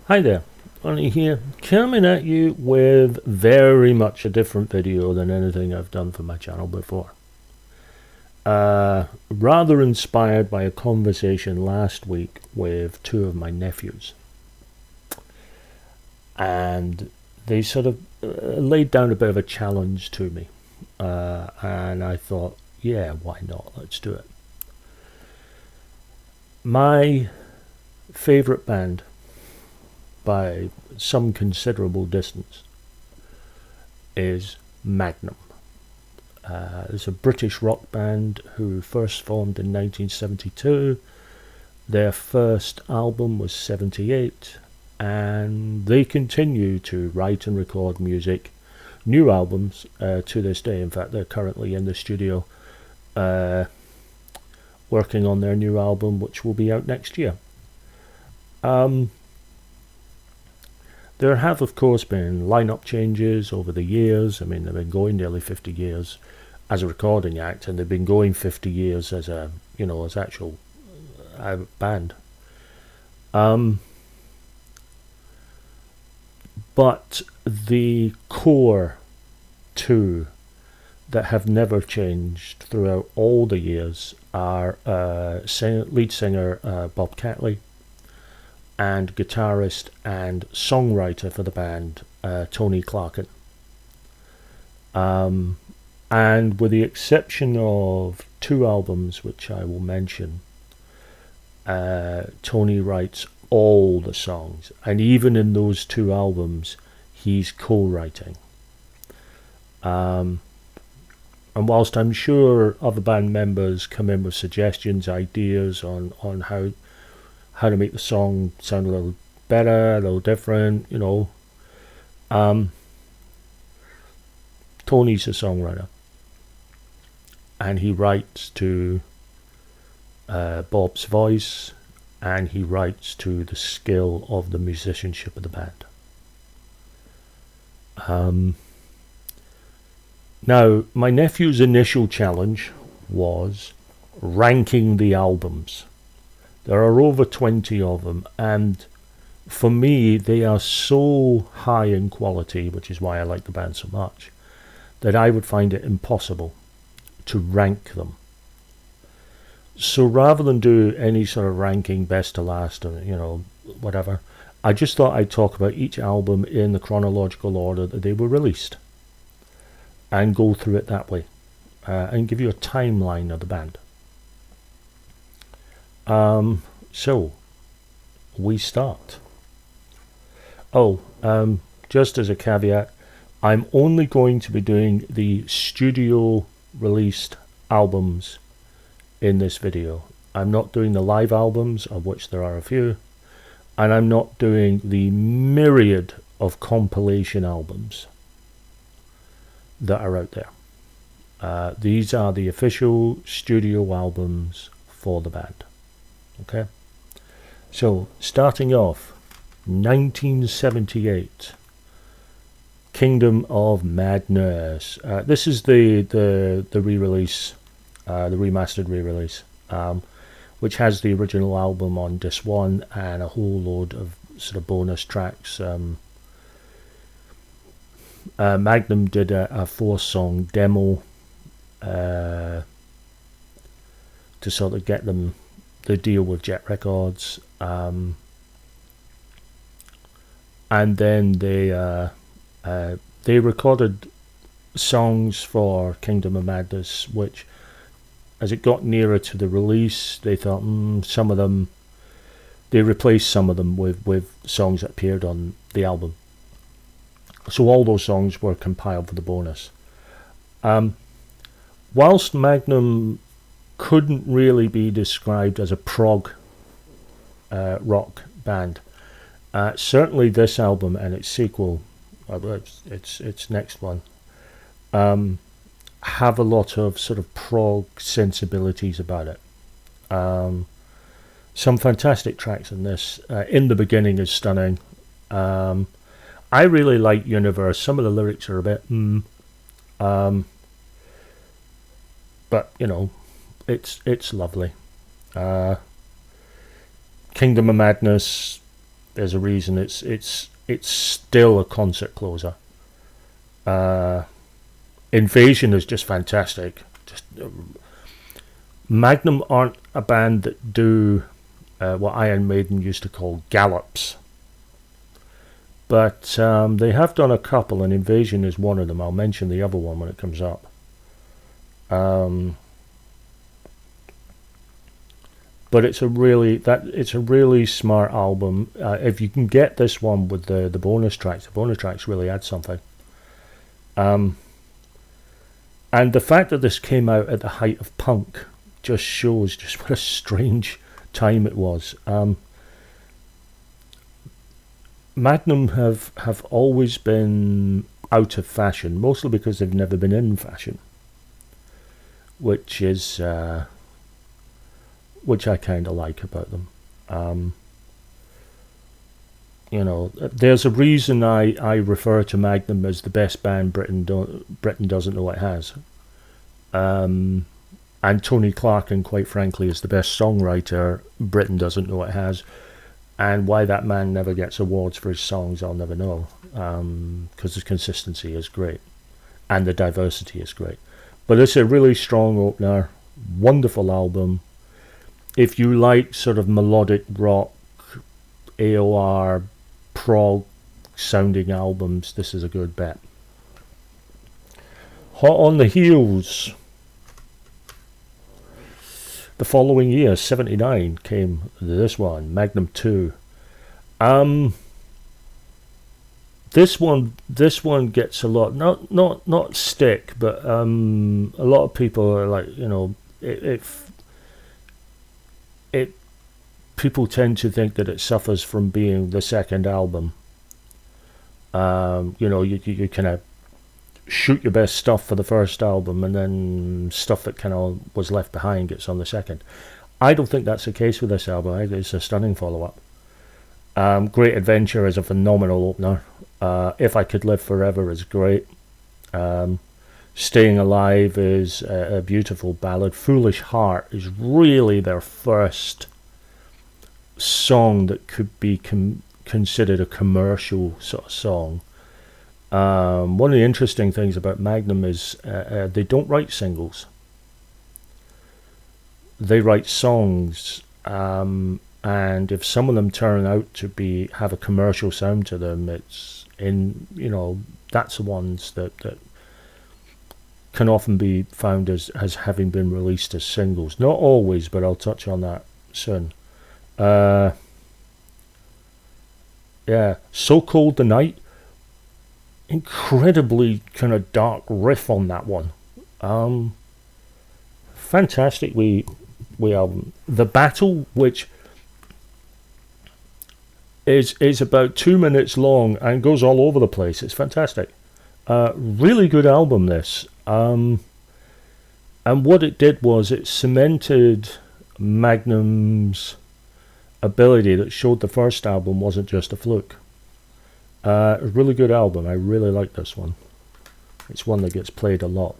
Hi there, Ronnie here, coming at you with very much a different video than anything I've done for my channel before. Rather inspired by a conversation last week with two of my nephews. And they sort of laid down a bit of a challenge to me. And I thought, yeah, why not? Let's do it. My favourite band by some considerable distance is Magnum. It's a British rock band who first formed in 1972. Their first album was 78, and they continue to write and record music, new albums to this day. In fact, they're currently in the studio working on their new album, which will be out next year. There have, of course, been lineup changes over the years. I mean, they've been going nearly 50 years as a recording act, and they've been going 50 years as a, as actual band. But the core two that have never changed throughout all the years are lead singer Bob Catley and guitarist and songwriter for the band, Tony Clarkin. And with the exception of two albums, which I will mention, Tony writes all the songs. And even in those two albums, he's co-writing. And whilst I'm sure other band members come in with suggestions, ideas on how to make the song sound a little better, a little different, Tony's a songwriter, and he writes to Bob's voice, and he writes to the skill of the musicianship of the band. Now, my nephew's initial challenge was ranking the albums. There are over 20 of them, and for me, they are so high in quality, which is why I like the band so much, that I would find it impossible to rank them. So rather than do any sort of ranking best to last, or whatever, I just thought I'd talk about each album in the chronological order that they were released, and go through it that way, and give you a timeline of the band. So we start. Just as a caveat, I'm only going to be doing the studio released albums in this video. I'm not doing the live albums, of which there are a few, and I'm not doing the myriad of compilation albums that are out there. These are the official studio albums for the band. Okay, so starting off, 1978, Kingdom of Madness. This is the re-release, the remastered re-release, which has the original album on disc 1 and a whole load of sort of bonus tracks. Magnum did a 4-song demo to sort of get them the deal with Jet Records, and then they recorded songs for Kingdom of Madness, which, as it got nearer to the release, they thought some of them, they replaced some of them with songs that appeared on the album. So all those songs were compiled for the bonus. Whilst Magnum couldn't really be described as a prog rock band, certainly this album and its sequel, its next one, have a lot of sort of prog sensibilities about it. Some fantastic tracks in this. In the Beginning is stunning. I really like Universe. Some of the lyrics are a bit but it's lovely. Kingdom of Madness, there's a reason it's still a concert closer. Invasion is just fantastic. Magnum aren't a band that do what Iron Maiden used to call gallops, but they have done a couple, and Invasion is one of them. I'll mention the other one when it comes up. But it's a really smart album. If you can get this one with the bonus tracks really add something. And the fact that this came out at the height of punk just shows just what a strange time it was. Magnum have always been out of fashion, mostly because they've never been in fashion, which I kind of like about them. There's a reason I refer to Magnum as the best band Britain doesn't know it has. And Tony Clarkin, quite frankly, is the best songwriter Britain doesn't know it has. And why that man never gets awards for his songs, I'll never know. Because the consistency is great. And the diversity is great. But it's a really strong opener. Wonderful album. If you like sort of melodic rock, AOR, prog sounding albums, this is a good bet. Hot on the heels. The following year, 79, came this one, Magnum 2. This one gets a lot, not stick, but a lot of people are like, people tend to think that it suffers from being the second album. You kind of shoot your best stuff for the first album, and then stuff that kind of was left behind gets on the second. I don't think that's the case with this album. I think it's a stunning follow-up. Great Adventure is a phenomenal opener. If I Could Live Forever is great. Staying Alive is a beautiful ballad. Foolish Heart is really their first song that could be considered a commercial sort of song. One of the interesting things about Magnum is they don't write singles. They write songs, and if some of them turn out to have a commercial sound to them, that's the ones that can often be found as having been released as singles. Not always, but I'll touch on that soon. So Cold the Night. Incredibly kind of dark riff on that one. Fantastic we album. The Battle, which is about 2 minutes long and goes all over the place. It's fantastic. Really good album, this. And what it did was it cemented Magnum's ability that showed the first album wasn't just a fluke. A really good album. I really like this one. It's one that gets played a lot.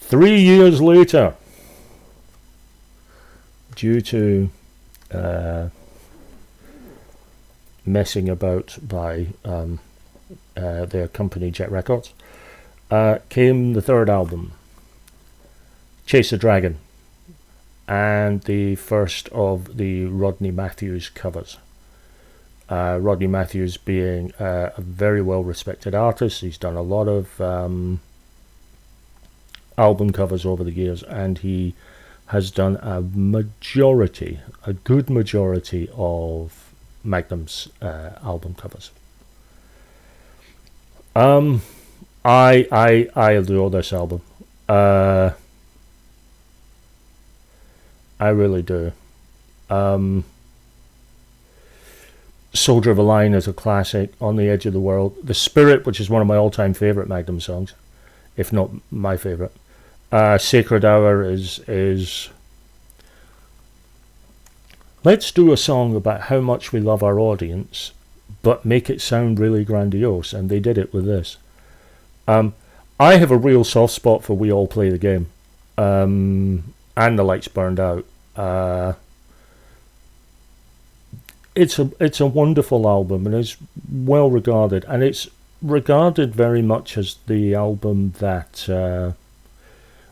3 years later, due to messing about by their company Jet Records, came the third album, Chase the Dragon, and the first of the Rodney Matthews covers. Rodney Matthews being a very well respected artist. He's done a lot of album covers over the years, and he has done a good majority of Magnum's album covers. I adore this album. I really do. Soldier of a Line is a classic. On the Edge of the World. The Spirit, which is one of my all-time favourite Magnum songs, if not my favourite. Sacred Hour is... Let's do a song about how much we love our audience, but make it sound really grandiose, and they did it with this. I have a real soft spot for We All Play the Game, and The Lights Burned Out. it's a wonderful album, and it's well regarded, and it's regarded very much as the album that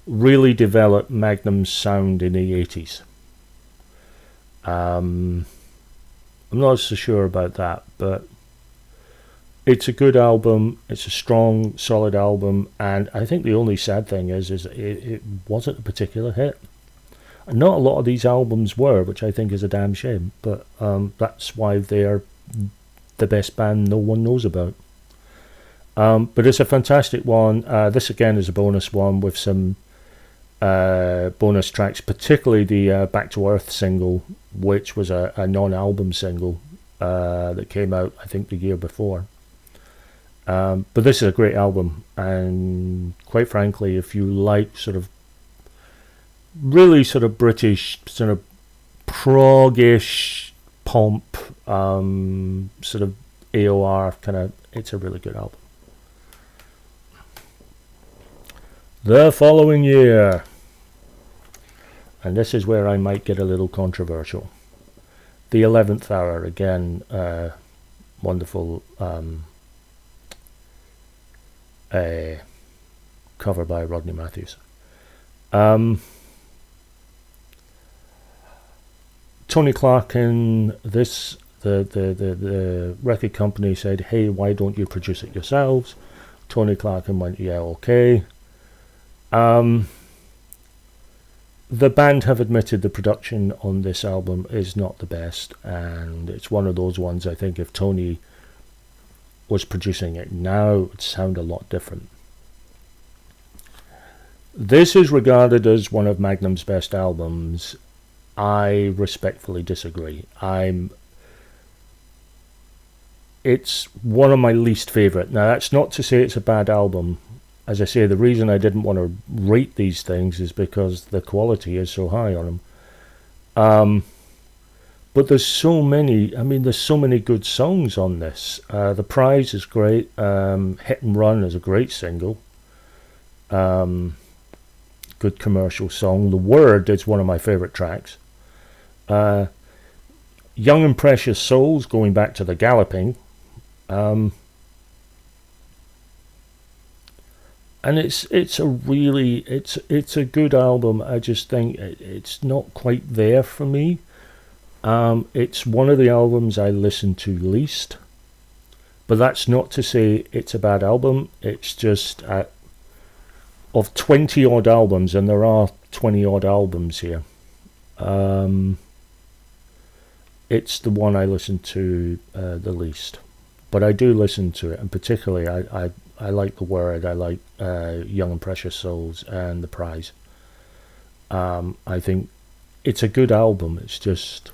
really developed Magnum's sound in the 80s. I'm not so sure about that, but it's a good album. It's a strong, solid album, and I think the only sad thing is it wasn't a particular hit. And not a lot of these albums were, which I think is a damn shame. But that's why they're the best band no one knows about. But it's a fantastic one. This again is a bonus one with some bonus tracks, particularly the Back to Earth single, which was a non-album single that came out, I think, the year before. But this is a great album, and quite frankly, if you like sort of really sort of British, sort of prog-ish pomp, sort of AOR kind of, it's a really good album. The following year, and this is where I might get a little controversial, The 11th Hour, again, wonderful cover by Rodney Matthews. Tony Clark in this, the record company said, hey, why don't you produce it yourselves? Tony Clark went, yeah, okay. The band have admitted the production on this album is not the best, and it's one of those ones I think if Tony was producing it now, it would sound a lot different. This is regarded as one of Magnum's best albums. I respectfully disagree. It's one of my least favourite. Now, that's not to say it's a bad album. As I say, the reason I didn't want to rate these things is because the quality is so high on them. But there's so many, there's so many good songs on this. The Prize is great. Hit and Run is a great single. Good commercial song. The Word is one of my favourite tracks. Young and Precious Souls, going back to the Galloping. And it's a good album. I just think it's not quite there for me. It's one of the albums I listen to least, but that's not to say it's a bad album. It's just of 20 odd albums, and there are 20 odd albums here, it's the one I listen to the least. But I do listen to it, and particularly I like The Word, I like Young and Precious Souls and The Prize. I think it's a good album. It's just,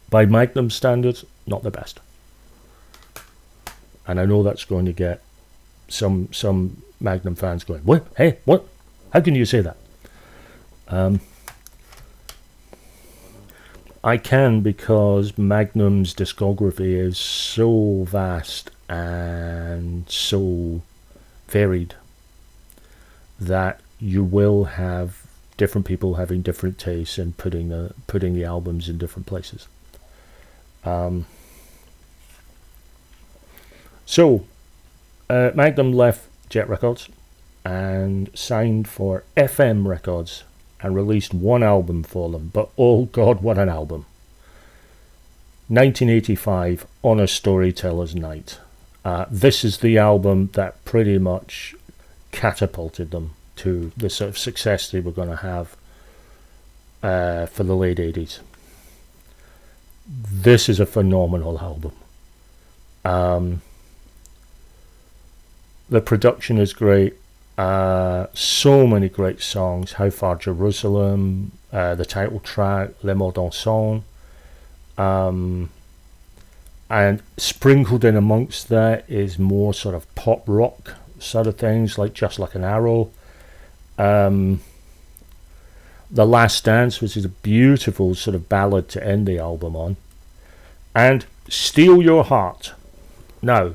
by Magnum standards, not the best. And I know that's going to get some Magnum fans going, what? Hey, what? How can you say that? I can, because Magnum's discography is so vast and so varied that you will have different people having different tastes and putting the albums in different places. So Magnum left Jet Records and signed for FM Records and released one album for them. But oh God, what an album. 1985, On a Storyteller's Night. This is the album that pretty much catapulted them to the sort of success they were going to have for the late 80s. This is a phenomenal album. The production is great. So many great songs. How Far Jerusalem, the title track, Les Mots Dansants, and sprinkled in amongst that is more sort of pop rock sort of things, like Just Like an Arrow. The Last Dance, which is a beautiful sort of ballad to end the album on, and Steal Your Heart. Now,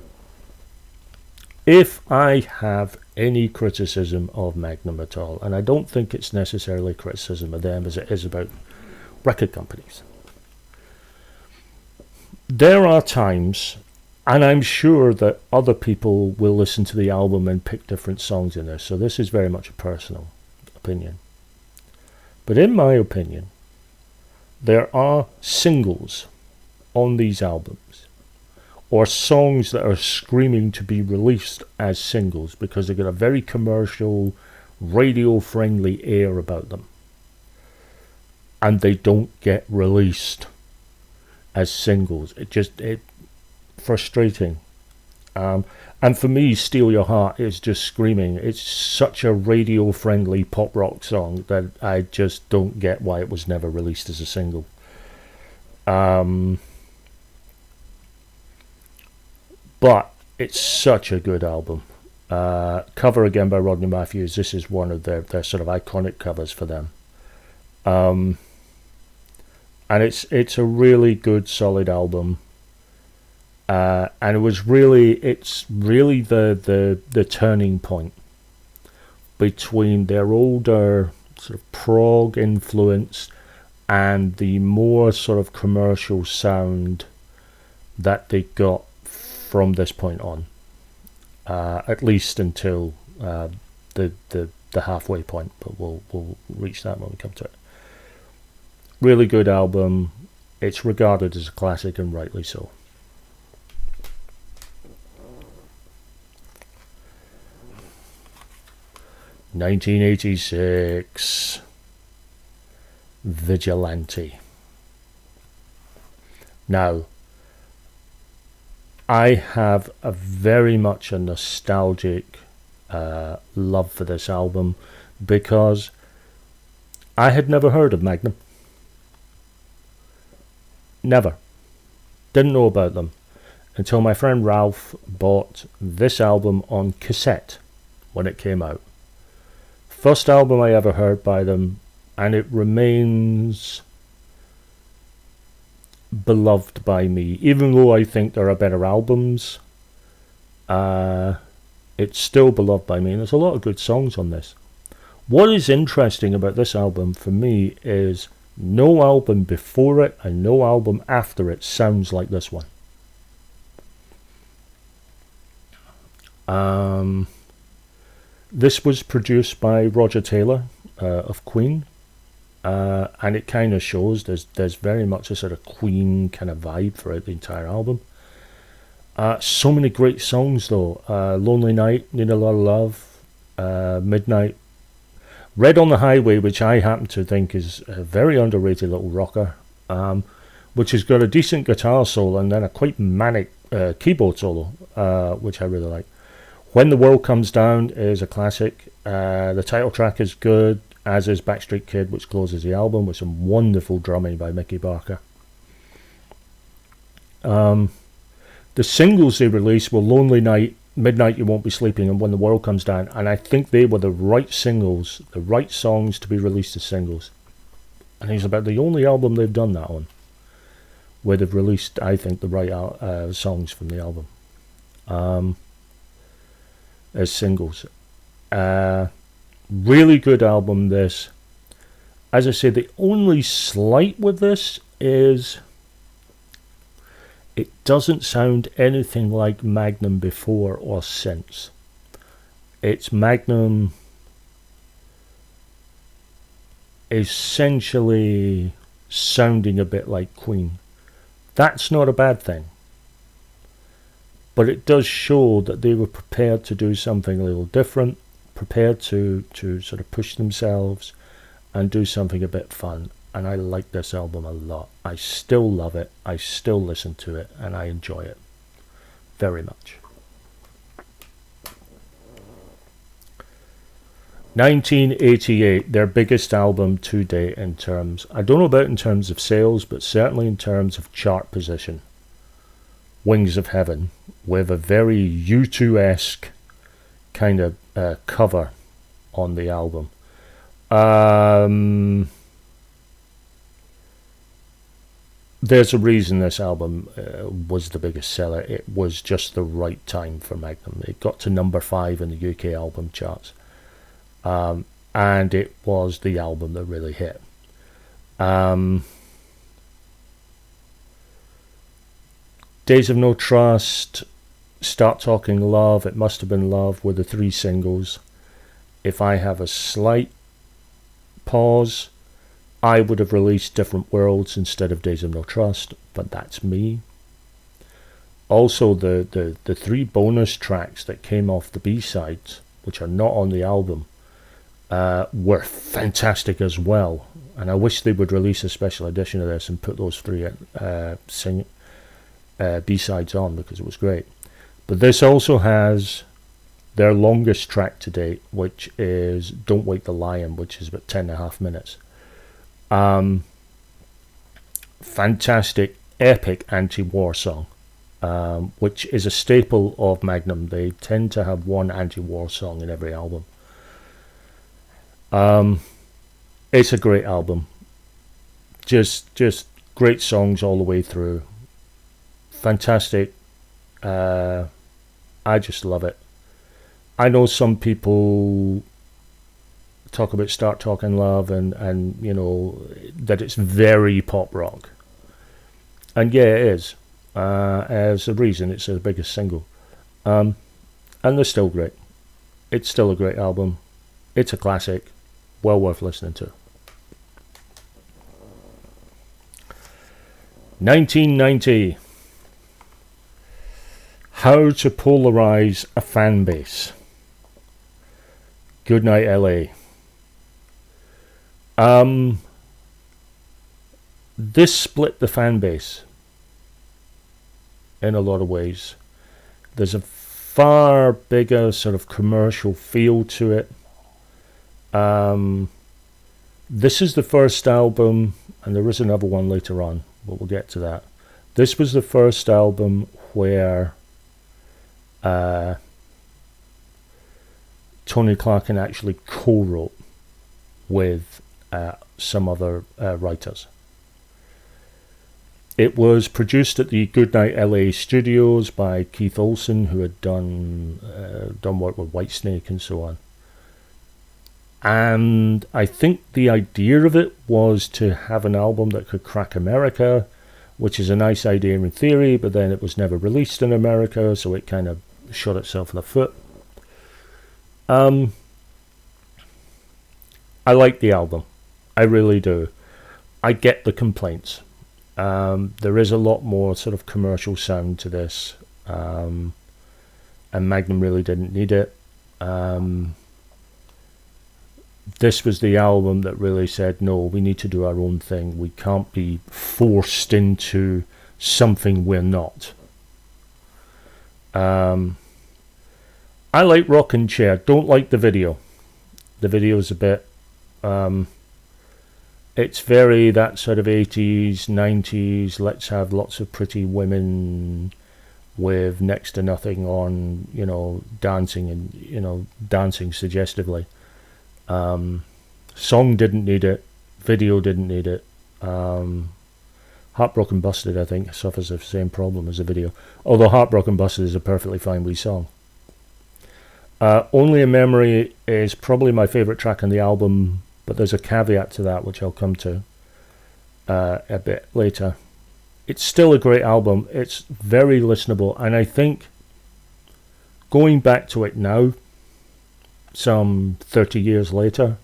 if I have any criticism of Magnum at all, and I don't think it's necessarily criticism of them as it is about record companies, there are times, and I'm sure that other people will listen to the album and pick different songs in there, so this is very much a personal opinion. But in my opinion, there are singles on these albums, or songs that are screaming to be released as singles because they've got a very commercial, radio-friendly air about them. And they don't get released as singles. It's frustrating. And for me, Steal Your Heart is just screaming. It's such a radio-friendly pop rock song that I just don't get why it was never released as a single. But it's such a good album. Cover again by Rodney Matthews. This is one of their sort of iconic covers for them. And it's a really good, solid album. And it's really the turning point between their older sort of prog influence and the more sort of commercial sound that they got from this point on, at least until the halfway point. But we'll reach that when we come to it. Really good album. It's regarded as a classic, and rightly so. (1986) Vigilante. Now, I have a very much a nostalgic love for this album because I had never heard of Magnum. Never. Didn't know about them until my friend Ralph bought this album on cassette when it came out. First album I ever heard by them, and it remains beloved by me. Even though I think there are better albums, it's still beloved by me, and there's a lot of good songs on this. What is interesting about this album for me is no album before it and no album after it sounds like this one. This was produced by Roger Taylor of Queen, and it kind of shows there's very much a sort of Queen kind of vibe throughout the entire album. So many great songs though. Lonely Night, Need a Lot of Love, Midnight, Red on the Highway, which I happen to think is a very underrated little rocker, which has got a decent guitar solo and then a quite manic keyboard solo, which I really like. When the World Comes Down is a classic. The title track is good, as is Backstreet Kid, which closes the album with some wonderful drumming by Mickey Barker. The singles they released were Lonely Night, Midnight You Won't Be Sleeping, and When the World Comes Down, and I think they were the right singles, the right songs to be released as singles. And it's about the only album they've done that on, where they've released, I think, the right songs from the album as singles. Really good album, this. As I say, the only slight with this is it doesn't sound anything like Magnum before or since. It's Magnum essentially sounding a bit like Queen. That's not a bad thing. But it does show that they were prepared to do something a little different, prepared to sort of push themselves and do something a bit fun. And I like this album a lot. I still love it. I still listen to it, and I enjoy it very much. 1988, their biggest album to date in terms, I don't know about in terms of sales, but certainly in terms of chart position. Wings of Heaven, with a very U2-esque kind of cover on the album. There's a reason this album was the biggest seller. It was just the right time for Magnum. It got to number 5 in the UK album charts. And it was the album that really hit. Days of No Trust, Start Talking Love, It Must Have Been Love were the 3 singles. If I have a slight pause, I would have released Different Worlds instead of Days of No Trust, but that's me. Also, the 3 bonus tracks that came off the B-sides, which are not on the album, were fantastic as well. And I wish they would release a special edition of this and put those 3 B-sides on, because it was great. But this also has their longest track to date, which is Don't Wake the Lion, which is about 10.5 minutes. Fantastic, epic anti-war song, which is a staple of Magnum. They tend to have one anti-war song in every album. It's a great album. Just great songs all the way through. Fantastic. I just love it. I know some people talk about Start Talking Love and you know, that it's very pop rock. And yeah, it is. As a reason, it's their biggest single. And they're still great. It's still a great album. It's a classic. Well worth listening to. 1990. How to Polarize a Fan Base. Goodnight LA. This split the fan base in a lot of ways. There's a far bigger sort of commercial feel to it. This is the first album, and there is another one later on, but we'll get to that. This was the first album where Tony Clarkin actually co-wrote with some other writers. It was produced at the Goodnight LA studios by Keith Olsen, who had done work with Whitesnake and so on. And I think the idea of it was to have an album that could crack America, which is a nice idea in theory, but then it was never released in America, so it kind of shot itself in the foot. I like the album. I really do. I get the complaints. There is a lot more sort of commercial sound to this, and Magnum really didn't need it. This was the album that really said, no, we need to do our own thing. We can't be forced into something we're not. I like Rockin' Chair. Don't like the video. The video's a bit... it's very that sort of 80s, 90s, let's have lots of pretty women with next to nothing on, you know, dancing and, you know, dancing suggestively. Song didn't need it. Video didn't need it. Heartbroken Busted, I think, suffers the same problem as the video. Although Heartbroken Busted is a perfectly fine wee song. Only a Memory is probably my favourite track on the album, but there's a caveat to that, which I'll come to a bit later. It's still a great album. It's very listenable, and I think going back to it now, some 30 years later,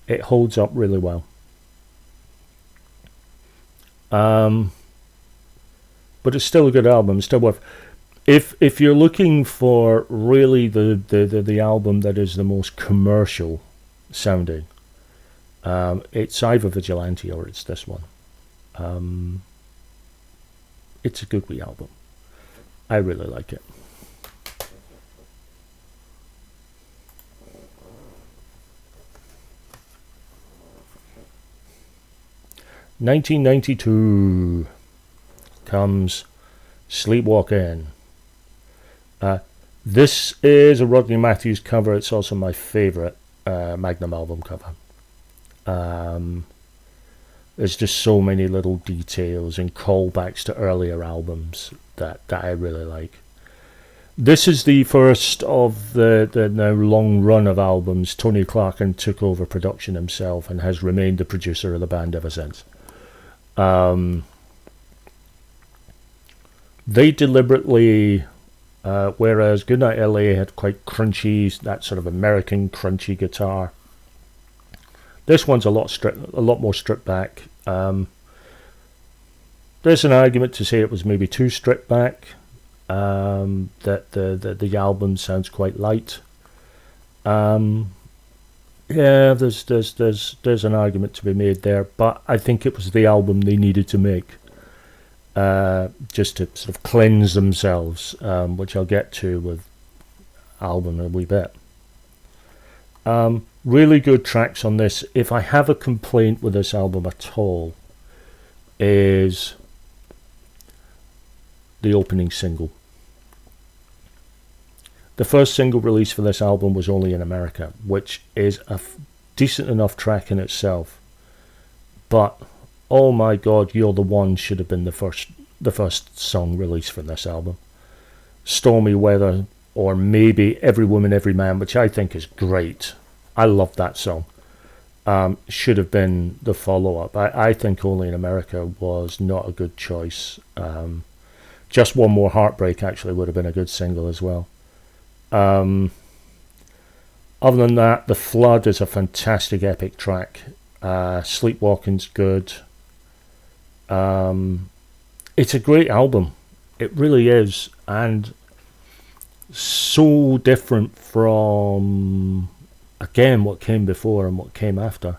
it holds up really well. But it's still a good album. It's still worth... If you're looking for really the album that is the most commercial sounding, it's either Vigilante or it's this one. It's a good wee album. I really like it. (1992) comes Sleepwalking. This is a Rodney Matthews cover. It's also my favourite Magnum album cover. There's just so many little details and callbacks to earlier albums that I really like. This is the first of the now long run of albums. Tony Clarkin took over production himself and has remained the producer of the band ever since. They deliberately, whereas Goodnight LA had quite crunchy, that sort of American crunchy guitar, this one's a lot more stripped back. There's an argument to say it was maybe too stripped back. That the album sounds quite light. Yeah, there's an argument to be made there, but I think it was the album they needed to make, just to sort of cleanse themselves, which I'll get to with album in a wee bit. Really good tracks on this. If I have a complaint with this album at all, is the opening single. The first single release for this album was Only in America, which is a decent enough track in itself. But, oh my god, You're the One should have been the first song released from this album. Stormy Weather, or maybe Every Woman, Every Man, which I think is great. I love that song. Should have been the follow-up. I think Only in America was not a good choice. Just One More Heartbreak actually would have been a good single as well. Other than that, The Flood is a fantastic epic track. Sleepwalking's good. It's a great album. It really is. And so different from, again, what came before and what came after.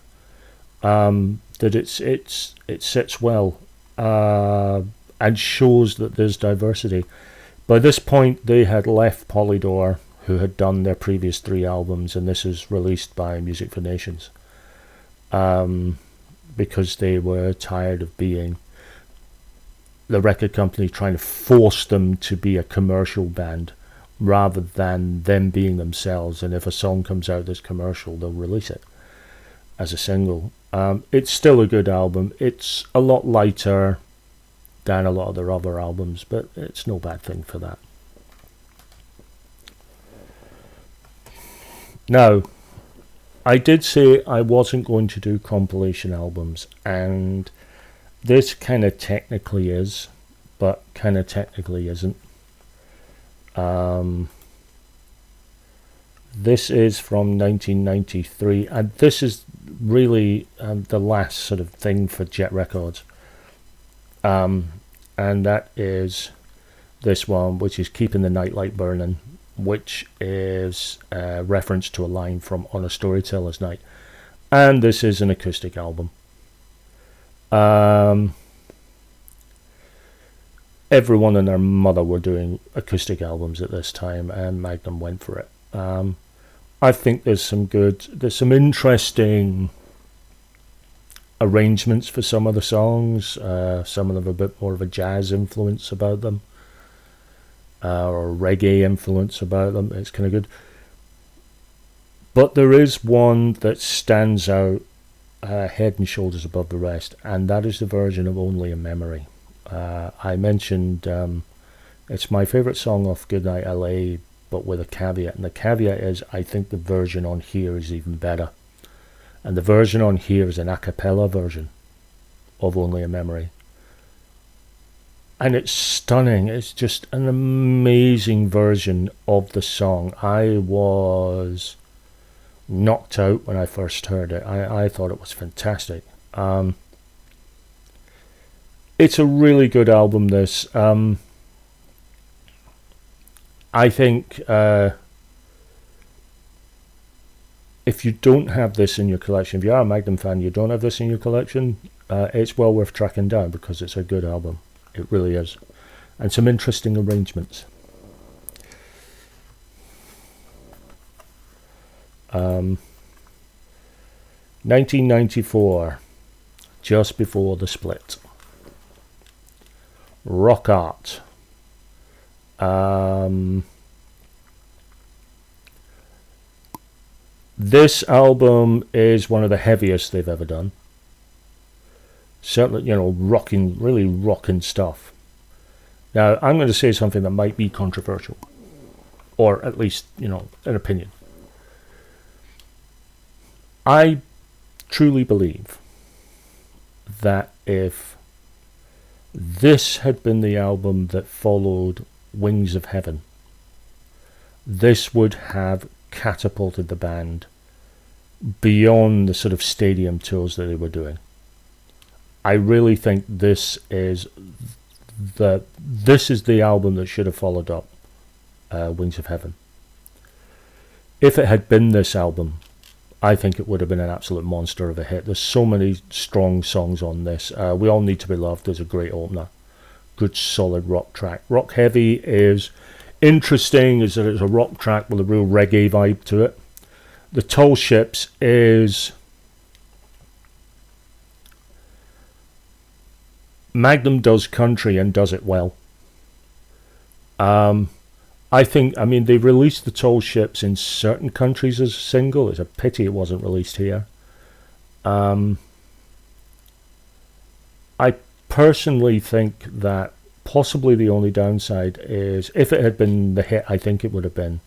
That it sits well. And shows that there's diversity. By this point, they had left Polydor, who had done their previous 3 albums, and this is released by Music for Nations, because they were tired of being the record company trying to force them to be a commercial band rather than them being themselves. And if a song comes out that's commercial, they'll release it as a single. It's still a good album. It's a lot lighter than a lot of their other albums, but it's no bad thing for that. Now, I did say I wasn't going to do compilation albums, and this kind of technically is, but kind of technically isn't. This is from 1993, and this is really the last sort of thing for Jet Records. And that is this one, which is Keeping the Nightlight Burning, which is a reference to a line from On a Storyteller's Night. And this is an acoustic album. Everyone and their mother were doing acoustic albums at this time, and Magnum went for it. I think there's some interesting arrangements for some of the songs. Some of them a bit more of a jazz influence about them, or reggae influence about them. It's kind of good. But there is one that stands out head and shoulders above the rest, and that is the version of Only a Memory. I mentioned it's my favourite song off Goodnight LA, but with a caveat, and the caveat is I think the version on here is even better. And the version on here is an a cappella version of Only a Memory. And it's stunning. It's just an amazing version of the song. I was knocked out when I first heard it. I thought it was fantastic. It's a really good album, this. I think if you don't have this in your collection, if you are a Magnum fan, you don't have this in your collection, it's well worth tracking down because it's a good album. It really is. And some interesting arrangements. 1994, just before the split. Rock Art. This album is one of the heaviest they've ever done. Certainly, really rocking stuff. Now, I'm going to say something that might be controversial, or at least, an opinion. I truly believe that if This had been the album that followed Wings of Heaven. This would have catapulted the band beyond the sort of stadium tours that they were doing. I really think this is the album that should have followed up Wings of Heaven. If it had been this album, I think it would have been an absolute monster of a hit. There's so many strong songs on this. We All Need to Be Loved is a great opener. Good solid rock track. Rock Heavy is interesting, is that it's a rock track with a real reggae vibe to it. The Tall Ships is Magnum does country and does it well. I mean, they released the Tall Ships in certain countries as a single. It's a pity it wasn't released here. I personally think that possibly the only downside is, if it had been the hit I think it would have been,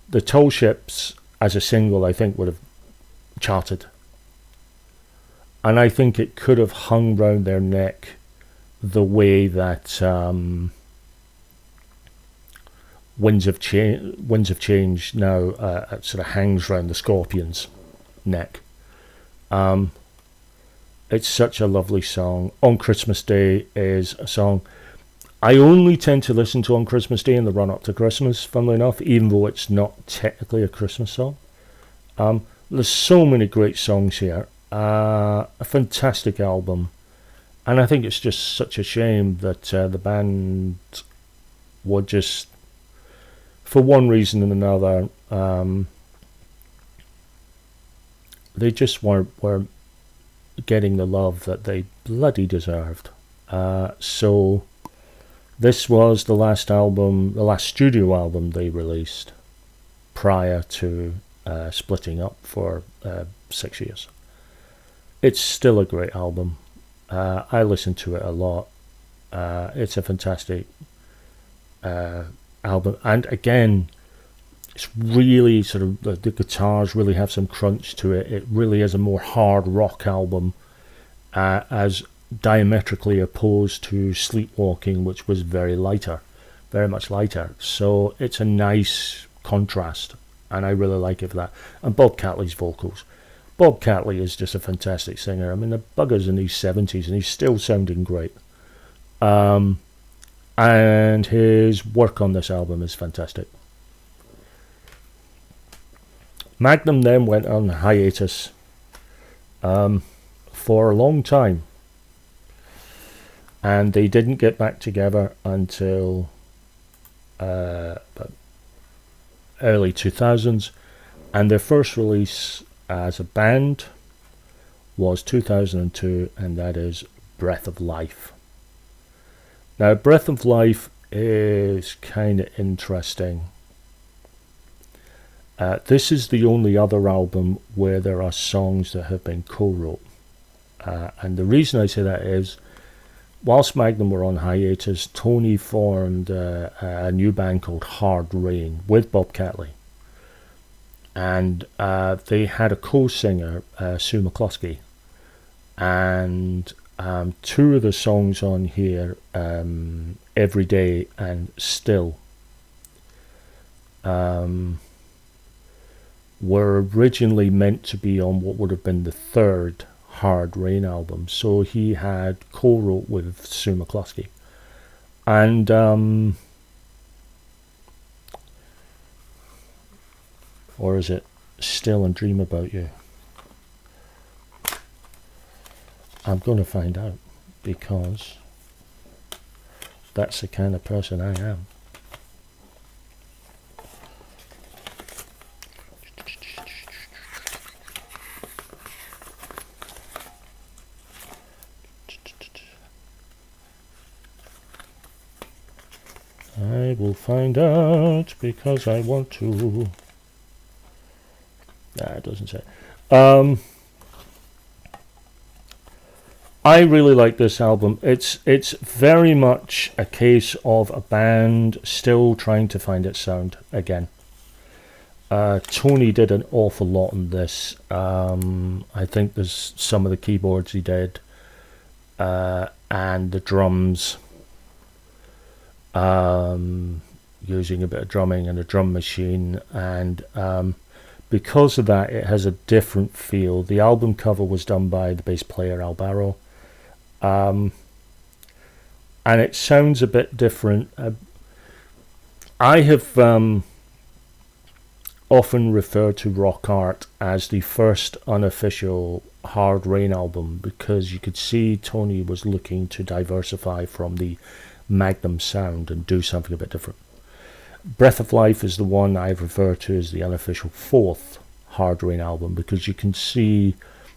the Tall Ships as a single I think would have charted. And I think it could have hung round their neck the way that Winds of Change now sort of hangs round the Scorpions' neck. It's such a lovely song. On Christmas Day is a song I only tend to listen to on Christmas Day in the run-up to Christmas, funnily enough, even though it's not technically a Christmas song. There's so many great songs here. A fantastic album. And I think it's just such a shame that the band were just, for one reason and another, they just weren't getting the love that they bloody deserved. So this was the last studio album they released prior to splitting up for 6 years. It's still a great album. I listen to it a lot. It's a fantastic album, and again, it's really sort of the guitars really have some crunch to it. It really is a more hard rock album, as diametrically opposed to Sleepwalking, which was very much lighter. So it's a nice contrast, and I really like it for that. And Bob Catley's vocals. Bob Catley is just a fantastic singer. I mean, the bugger's in his 70s and he's still sounding great. And his work on this album is fantastic. Magnum then went on hiatus for a long time. And they didn't get back together until early 2000s. And their first release as a band was 2002, and that is Breath of Life. Now, Breath of Life is kind of interesting. This is the only other album where there are songs that have been co-wrote. And the reason I say that is, whilst Magnum were on hiatus, Tony formed a new band called Hard Rain with Bob Catley. And they had a co-singer, Sue McCluskey. And two of the songs on here, Every Day and Still, were originally meant to be on what would have been the third Hard Rain album. So he had co-wrote with Sue McCluskey. And or is it Still and Dream About You? I'm going to find out, because that's the kind of person I am. I will find out because I want to. Nah, it doesn't say. I really like this album. It's very much a case of a band still trying to find its sound again. Tony did an awful lot on this. I think there's some of the keyboards he did and the drums, using a bit of drumming and a drum machine, and because of that it has a different feel. The album cover was done by the bass player Alvaro, and it sounds a bit different. I have often referred to Rock Art as the first unofficial Hard Rain album, because you could see Tony was looking to diversify from the Magnum sound and do something a bit different. Breath of Life is the one I refer to as the unofficial fourth Hard Rain album, because you can see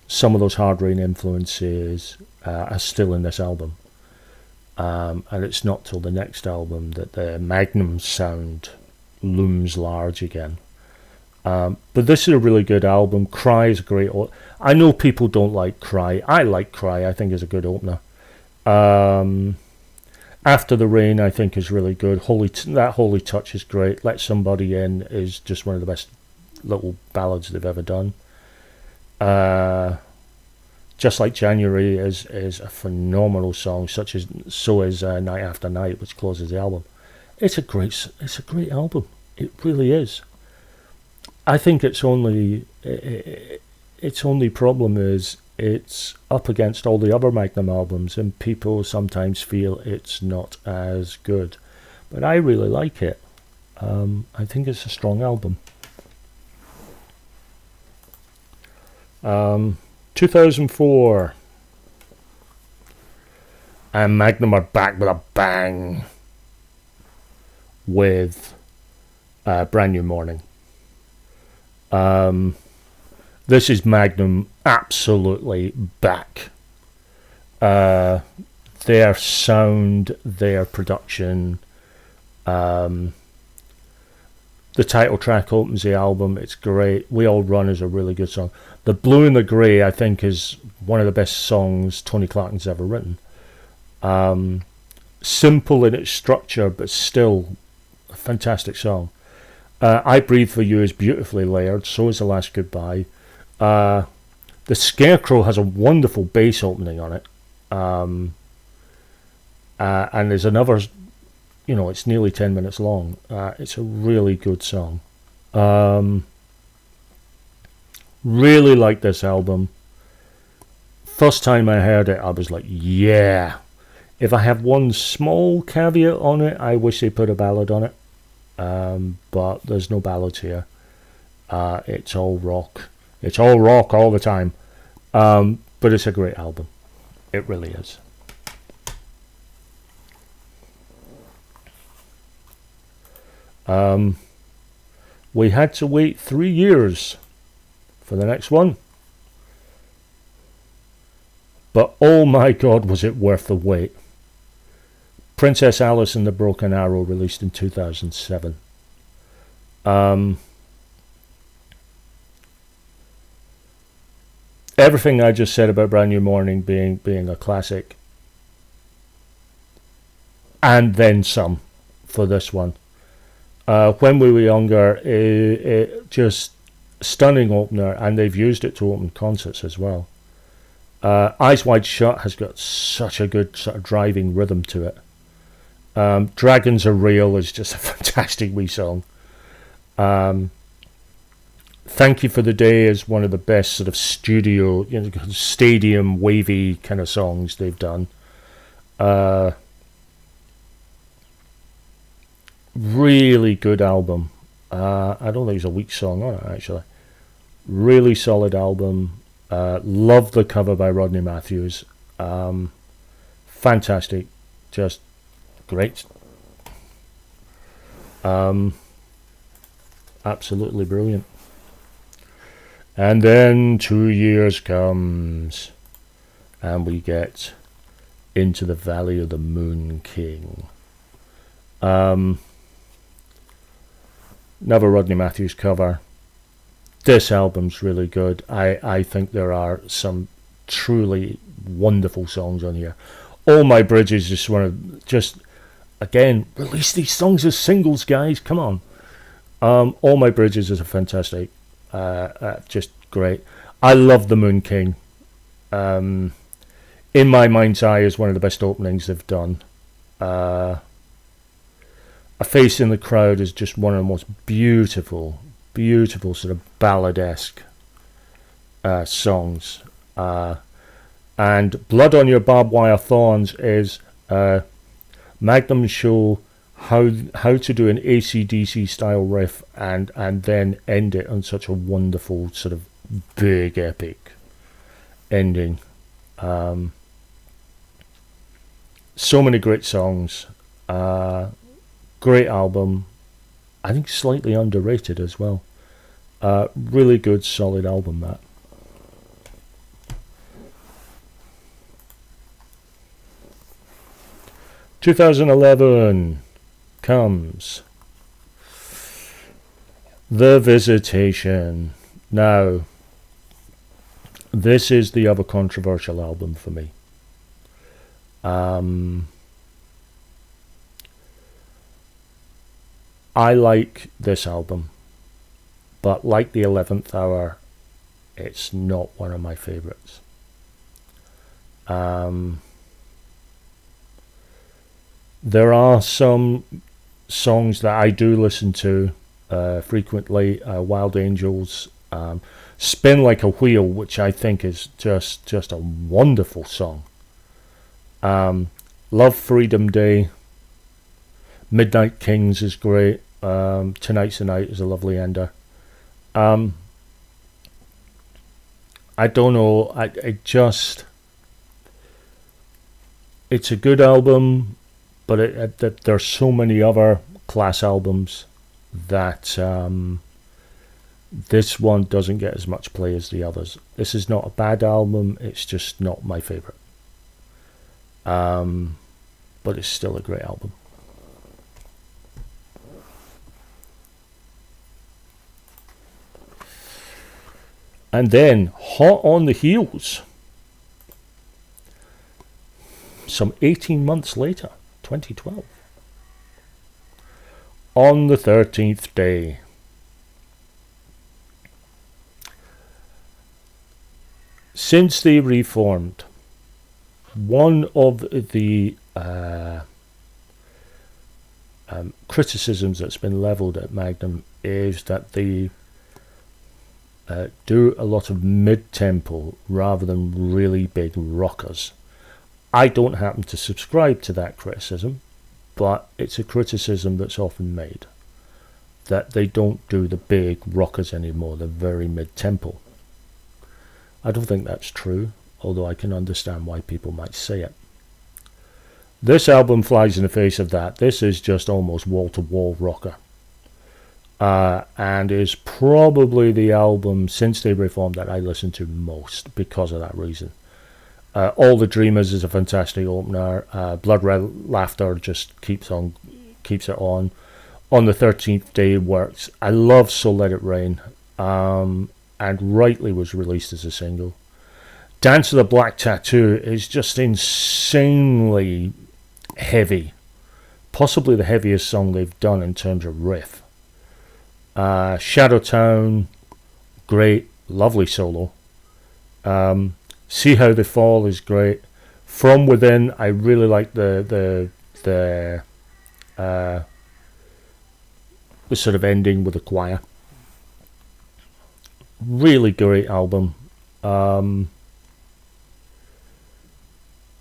some of those Hard Rain influences are still in this album. And it's not till the next album that the Magnum sound looms large again. But this is a really good album. Cry is a great. I know people don't like Cry. I like Cry. I think it's a good opener. After the Rain, I think, is really good. That Holy Touch is great. Let Somebody In is just one of the best little ballads they've ever done. Just Like January is a phenomenal song. So is Night After Night, which closes the album. It's a great album. It really is. I think its only problem is it's up against all the other Magnum albums, and people sometimes feel it's not as good. But I really like it. I think it's a strong album. 2004. And Magnum are back with a bang with Brand New Morning. This is Magnum absolutely back. Their sound, their production. The title track opens the album. It's great. We All Run is a really good song. The Blue and the Grey, I think, is one of the best songs Tony Clarken's ever written. Simple in its structure, but still a fantastic song. I Breathe For You is beautifully layered. So is The Last Goodbye. The Scarecrow has a wonderful bass opening on it. And there's another, it's nearly 10 minutes long. It's a really good song. Really like this album. First time I heard it, I was like, yeah. If I have one small caveat on it, I wish they put a ballad on it. But there's no ballads here. It's all rock. It's all rock all the time. But it's a great album. It really is. We had to wait 3 years for the next one. But oh my God, was it worth the wait. Princess Alice and the Broken Arrow, released in 2007. Everything I just said about Brand New Morning being a classic, and then some for this one. When We Were Younger, it just stunning opener, and they've used it to open concerts as well. Eyes Wide Shut has got such a good sort of driving rhythm to it. Dragons Are Real is just a fantastic wee song. Thank You For The Day is one of the best sort of studio, stadium wavy kind of songs they've done. Really good album. I don't think there's a weak song on it, actually. Really solid album. Love the cover by Rodney Matthews. Fantastic. Just great. Absolutely brilliant. And then 2 years comes, and we get Into the Valley of the Moon King. Another Rodney Matthews cover. This album's really good. I think there are some truly wonderful songs on here. All My Bridges is one of again, release these songs as singles, guys. Come on. All My Bridges is a fantastic, just great. I love the Moon King. In in my mind's eye, is one of the best openings they've done. A Face in the Crowd is just one of the most beautiful sort of balladesque songs. And Blood on Your Barbed Wire Thorns is Magnum show how to do an AC/DC style riff and then end it on such a wonderful sort of big epic ending. So many great songs. Great album. I think slightly underrated as well. Really good, solid album, that. (2011) comes The Visitation. Now, this is the other controversial album for me. I like this album, but like the 11th Hour, it's not one of my favourites. There are some songs that I do listen to frequently. Wild Angels, Spin Like a Wheel, which I think is just a wonderful song. Love Freedom Day, Midnight Kings is great. Tonight's the Night is a lovely ender. I don't know. It's a good album, but there's so many other class albums that this one doesn't get as much play as the others. This is not a bad album. It's just not my favorite. But it's still a great album. And then, hot on the heels, some 18 months later, 2012, On the 13th Day. Since they reformed, one of the criticisms that's been levelled at Magnum is that they do a lot of mid-tempo rather than really big rockers. I don't happen to subscribe to that criticism, but it's a criticism that's often made, that they don't do the big rockers anymore. They're very mid-tempo. I don't think that's true, although I can understand why people might say it. This album flies in the face of that. This is just almost wall-to-wall rocker. And is probably the album since they reformed that I listen to most because of that reason. All the Dreamers is a fantastic opener. Blood Red Laughter just keeps it on. On the 13th Day works. I love So Let It Rain, and rightly was released as a single. Dance of the Black Tattoo is just insanely heavy, possibly the heaviest song they've done in terms of riff. Shadowtown, great, lovely solo. See How They Fall is great. From Within, I really like the sort of ending with the choir. Really great album.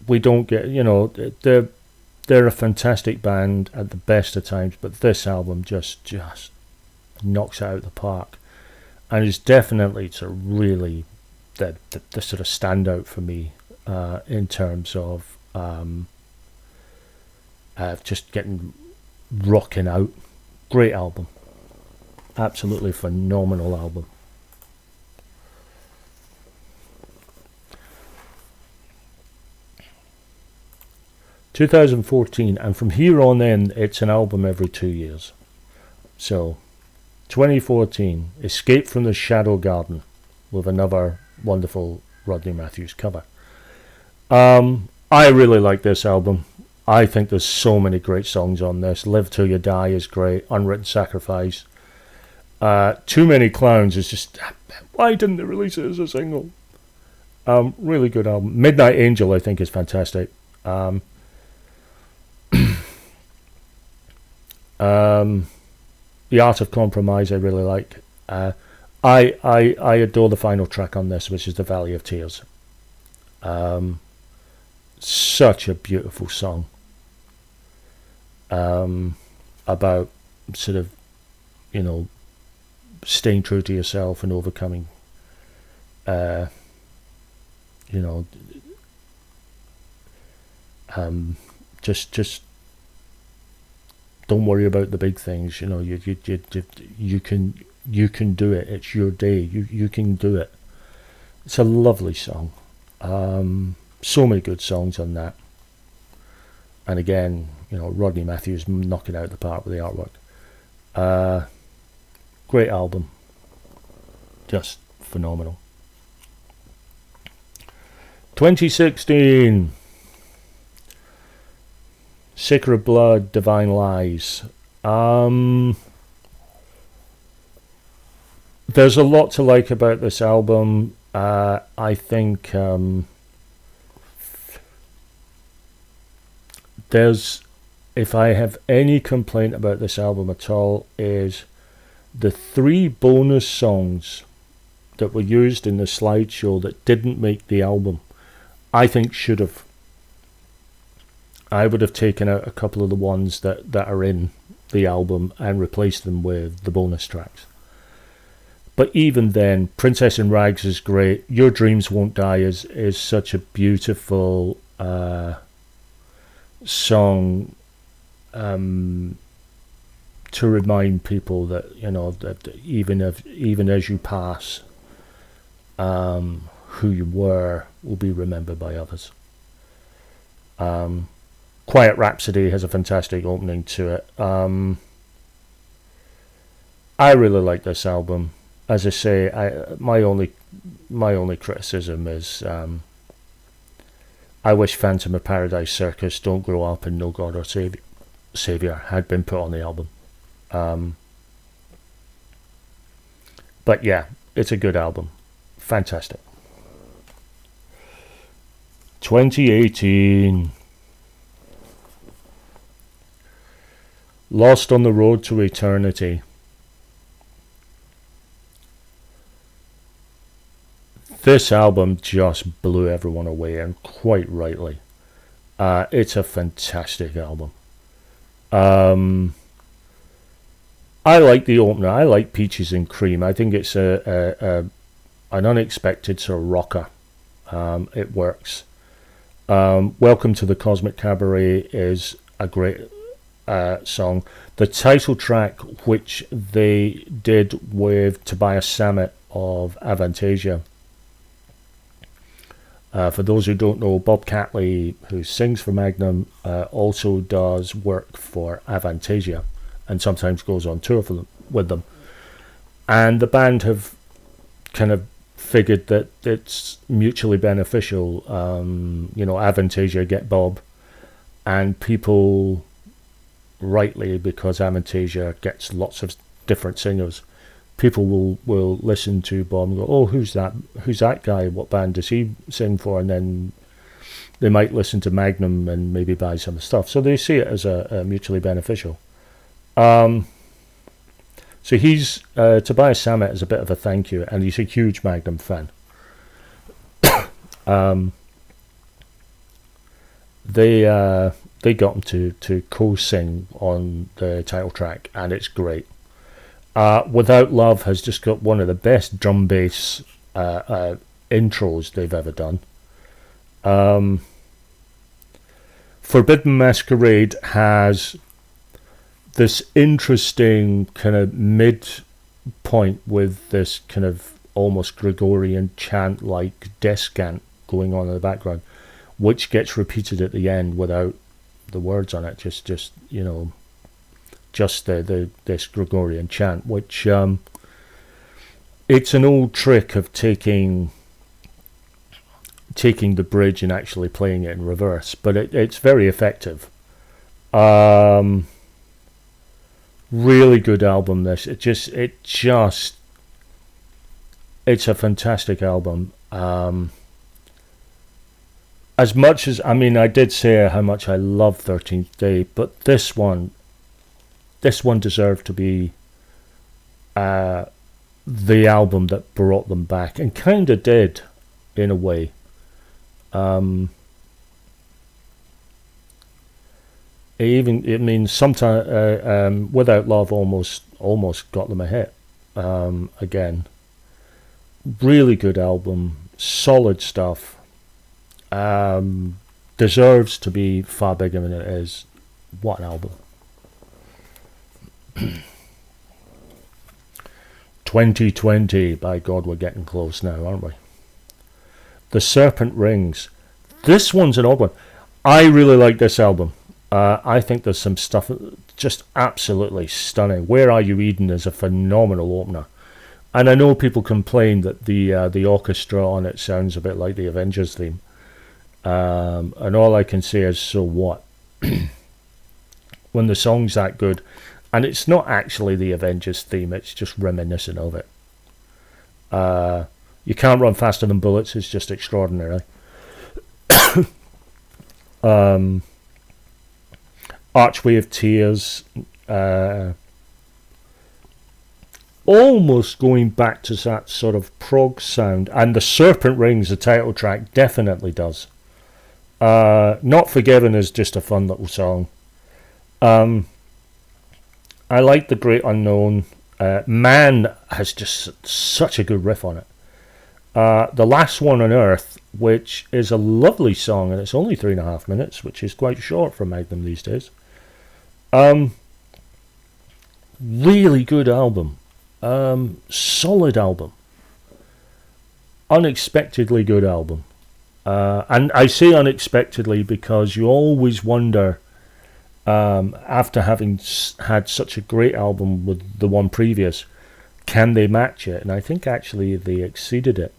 We don't get, they're a fantastic band at the best of times, but this album just knocks it out of the park, and is definitely sort of really the sort of standout for me in terms of just getting rocking out. Great album, absolutely phenomenal album. (2014), and from here on in, it's an album every 2 years. So 2014, Escape from the Shadow Garden, with another wonderful Rodney Matthews cover. I really like this album. I think there's so many great songs on this. Live Till You Die is great. Unwritten Sacrifice. Too Many Clowns is just... Why didn't they release it as a single? Really good album. Midnight Angel, I think, is fantastic. Um, um, the Art of Compromise, I really like. I adore the final track on this, which is The Valley of Tears. Um, Such a beautiful song. About sort of, you know, staying true to yourself and overcoming, uh, you know, just don't worry about the big things. You know, you can do it. It's your day. You can do it. It's a lovely song. So many good songs on that. And again, you know, Rodney Matthews knocking out the park with the artwork. Great album. Just phenomenal. 2016. Sacred Blood, Divine Lies. There's a lot to like about this album. I think there's, if I have any complaint about this album at all, is the 3 bonus songs that were used in the slideshow that didn't make the album. I think should have. I would have taken out a couple of the ones that are in the album and replaced them with the bonus tracks. But even then, Princess in Rags is great. Your Dreams Won't Die is such a beautiful song, to remind people that, you know, that even as you pass, who you were will be remembered by others. Quiet Rhapsody has a fantastic opening to it. I really like this album. As I say, my only criticism is I wish Phantom of Paradise Circus, Don't Grow Up, and No God or Savior had been put on the album. But yeah, it's a good album. Fantastic. 2018. Lost on the Road to Eternity. This album just blew everyone away, and quite rightly. It's a fantastic album. I like the opener. I like Peaches and Cream. I think it's an unexpected sort of rocker. It works. Welcome to the Cosmic Cabaret is a great song. The title track, which they did with Tobias Sammet of Avantasia. For those who don't know, Bob Catley, who sings for Magnum, also does work for Avantasia and sometimes goes on tour with them. And the band have kind of figured that it's mutually beneficial. Avantasia get Bob, and people, rightly, because Avantasia gets lots of different singers, people will listen to Bob and go, oh, who's that guy, what band does he sing for? And then they might listen to Magnum and maybe buy some stuff. So they see it as a mutually beneficial. So he's Tobias Sammet is a bit of a thank you, and he's a huge Magnum fan. They got him to co-sing on the title track, and it's great. Without Love has just got one of the best drum bass intros they've ever done. Forbidden Masquerade has this interesting kind of mid point with this kind of almost Gregorian chant like descant going on in the background, which gets repeated at the end without the words on it, just this Gregorian chant, which it's an old trick of taking the bridge and actually playing it in reverse, but it's very effective. Really good album, this. It's a fantastic album. as much as, I mean, I did say how much I love 13th Day, but this one deserved to be the album that brought them back, and kind of did, in a way. I mean, sometimes Without Love almost got them a hit. Again, really good album, solid stuff. Deserves to be far bigger than it is. What an album. 2020, by God, we're getting close now, aren't we? The Serpent Rings. This one's an odd one. I really like this album. I think there's some stuff just absolutely stunning. Where Are You, Eden is a phenomenal opener. And I know people complain that the orchestra on it sounds a bit like the Avengers theme. And all I can say is, so what? When the song's that good, and it's not actually the Avengers theme, it's just reminiscent of it. You Can't Run Faster Than Bullets is just extraordinary. Archway of Tears, almost going back to that sort of prog sound, and The Serpent Rings, the title track, definitely does. Not Forgiven is just a fun little song. I like The Great Unknown. Man has just such a good riff on it. The Last One on Earth, which is a lovely song, and it's only 3.5 minutes, which is quite short for Magnum these days. Really good album. Solid album. Unexpectedly good album. And I say unexpectedly because you always wonder, after having had such a great album with the one previous, can they match it? And I think actually they exceeded it.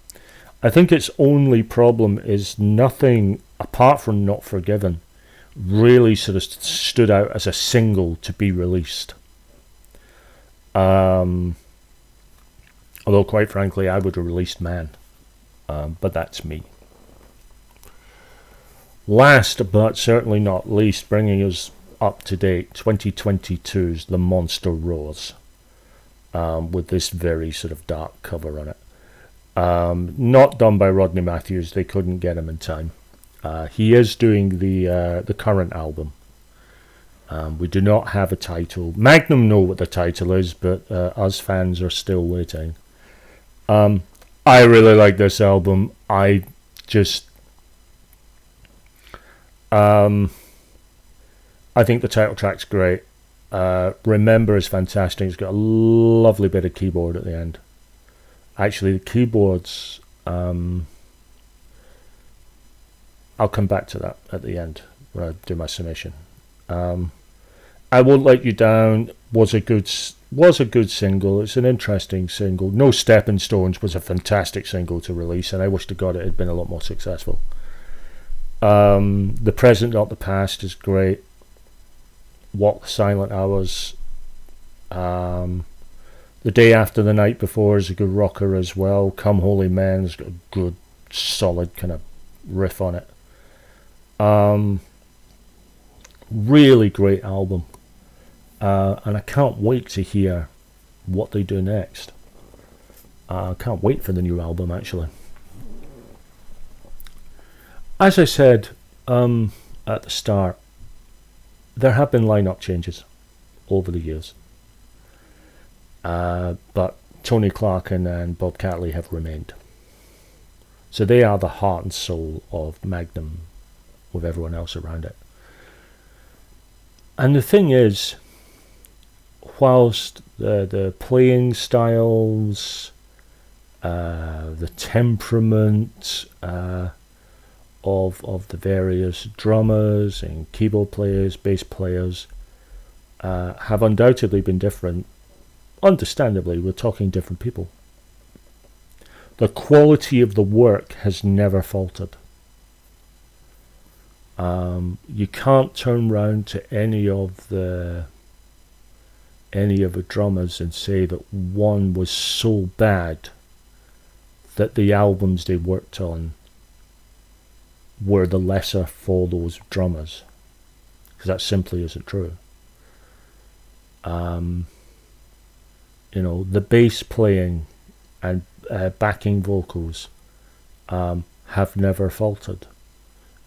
I think its only problem is nothing apart from Not Forgiven really sort of stood out as a single to be released. Although quite frankly I would have released Man, but that's me. Last but certainly not least, bringing us up to date, 2022's The Monster Roars, with this very sort of dark cover on it. Not done by Rodney Matthews, they couldn't get him in time. He is doing the current album. We do not have a title. Magnum know what the title is, but us fans are still waiting. I really like this album. I think the title track's great. Remember is fantastic. It's got a lovely bit of keyboard at the end. Actually, the keyboards, I'll come back to that at the end when I do my summation. I Won't Let You Down was a good single. It's an interesting single. No Stepping Stones was a fantastic single to release, and I wish to God it had been a lot more successful. The Present Not the Past is great. Walk the Silent Hours. The Day After the Night Before is a good rocker as well. Come Holy Men has got a good solid kind of riff on it. Really great album, and I can't wait to hear what they do next. I can't wait for the new album, actually. As I said at the start, there have been lineup changes over the years, but Tony Clarkin and Bob Catley have remained. So they are the heart and soul of Magnum with everyone else around it. And the thing is, whilst the playing styles, the temperament of the various drummers and keyboard players, bass players, have undoubtedly been different, understandably, we're talking different people. The quality of the work has never faltered. You can't turn round to any of the drummers and say that one was so bad that the albums they worked on were the lesser for those drummers, because that simply isn't true. You know, the bass playing and backing vocals have never faltered.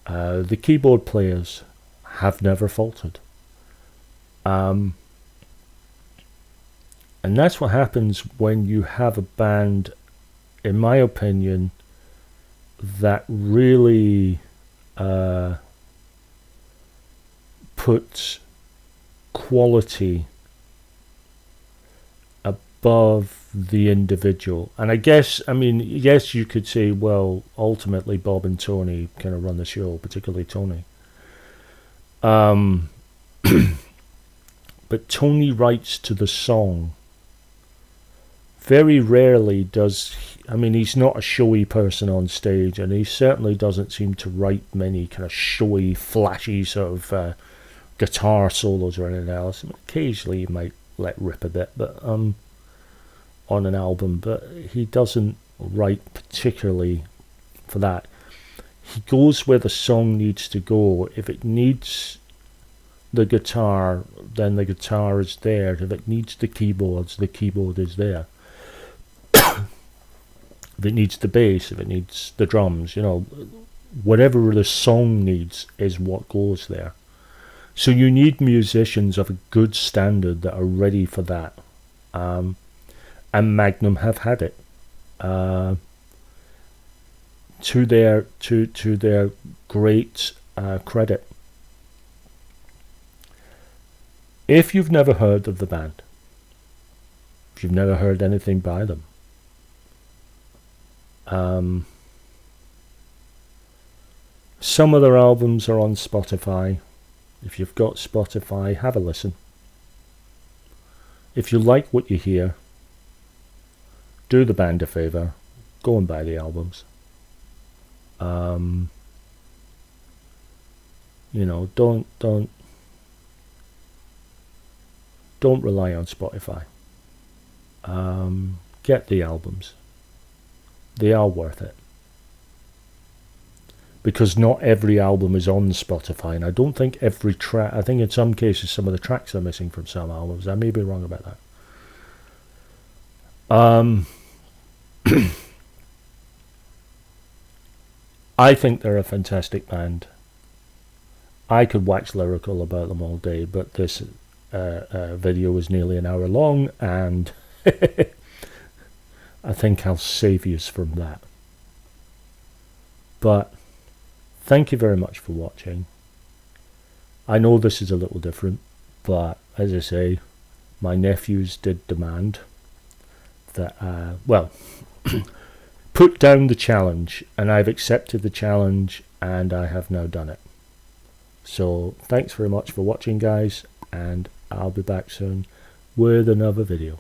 The keyboard players have never faltered. And that's what happens when you have a band, in my opinion, that really puts quality above the individual. And I guess, I mean, yes, you could say, well, ultimately Bob and Tony kind of run the show, particularly Tony. But Tony writes to the song. Very rarely does, I mean, he's not a showy person on stage, and he certainly doesn't seem to write many kind of showy, flashy sort of guitar solos or anything else. Occasionally he might let rip a bit, but on an album, but he doesn't write particularly for that. He goes where the song needs to go. If it needs the guitar, then the guitar is there. If it needs the keyboards, the keyboard is there. If it needs the bass, if it needs the drums, you know, whatever the song needs is what goes there. So you need musicians of a good standard that are ready for that. And Magnum have had it. To their great credit. If you've never heard of the band, if you've never heard anything by them, some of their albums are on Spotify. If you've got Spotify, have a listen. If you like what you hear, do the band a favour, go and buy the albums. You know, don't rely on Spotify. Get the albums. They are worth it. Because not every album is on Spotify, and I don't think every track, I think in some cases some of the tracks are missing from some albums. I may be wrong about that. I think they're a fantastic band. I could wax lyrical about them all day, but this video is nearly an hour long, and I think I'll save you from that. But thank you very much for watching. I know this is a little different, but as I say, my nephews did demand that, well, put down the challenge, and I've accepted the challenge, and I have now done it. So thanks very much for watching, guys, and I'll be back soon with another video.